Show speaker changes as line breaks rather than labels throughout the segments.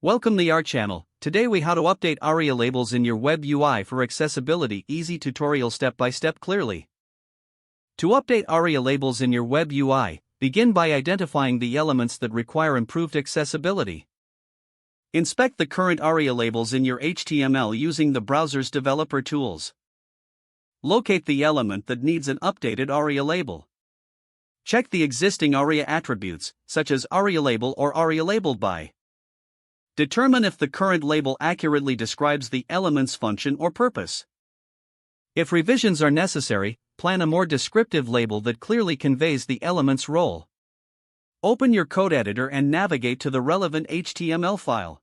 Welcome the ARIA channel. Today we how to update ARIA labels in your web UI for accessibility. Easy tutorial step by step clearly. To update ARIA labels in your web UI, begin by identifying the elements that require improved accessibility. Inspect the current ARIA labels in your HTML using the browser's developer tools. Locate the element that needs an updated ARIA label. Check the existing ARIA attributes, such as ARIA label or ARIA labeled by. Determine if the current label accurately describes the element's function or purpose. If revisions are necessary, plan a more descriptive label that clearly conveys the element's role. Open your code editor and navigate to the relevant HTML file.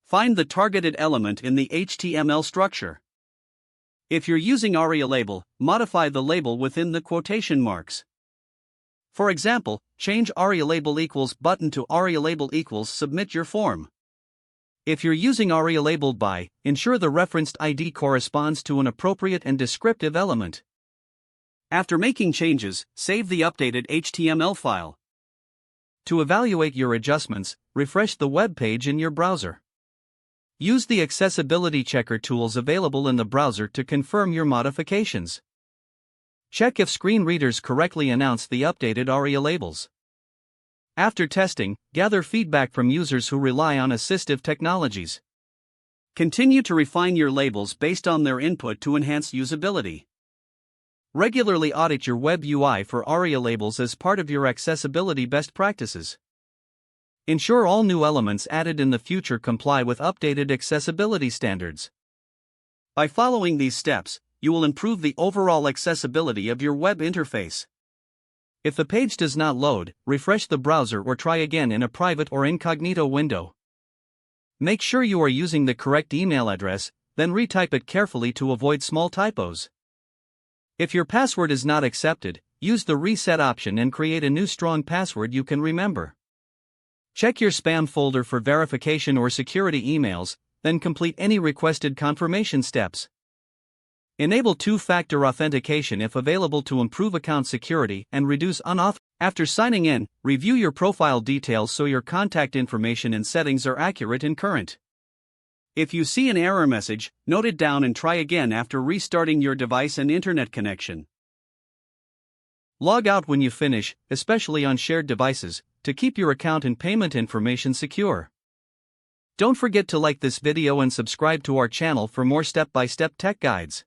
Find the targeted element in the HTML structure. If you're using ARIA label, modify the label within the quotation marks. For example, change ARIA label equals button to ARIA label equals submit your form. If you're using ARIA labeled by, ensure the referenced ID corresponds to an appropriate and descriptive element. After making changes, save the updated HTML file. To evaluate your adjustments, refresh the web page in your browser. Use the accessibility checker tools available in the browser to confirm your modifications. Check if screen readers correctly announce the updated ARIA labels. After testing, gather feedback from users who rely on assistive technologies. Continue to refine your labels based on their input to enhance usability. Regularly audit your web UI for ARIA labels as part of your accessibility best practices. Ensure all new elements added in the future comply with updated accessibility standards. By following these steps, you will improve the overall accessibility of your web interface. If the page does not load, refresh the browser or try again in a private or incognito window. Make sure you are using the correct email address, then retype it carefully to avoid small typos. If your password is not accepted, use the reset option and create a new strong password you can remember. Check your spam folder for verification or security emails, then complete any requested confirmation steps. Enable two-factor authentication if available to improve account security and reduce unauthorized. After signing in, review your profile details so your contact information and settings are accurate and current. If you see an error message, note it down and try again after restarting your device and internet connection. Log out when you finish, especially on shared devices, to keep your account and payment information secure. Don't forget to like this video and subscribe to our channel for more step-by-step tech guides.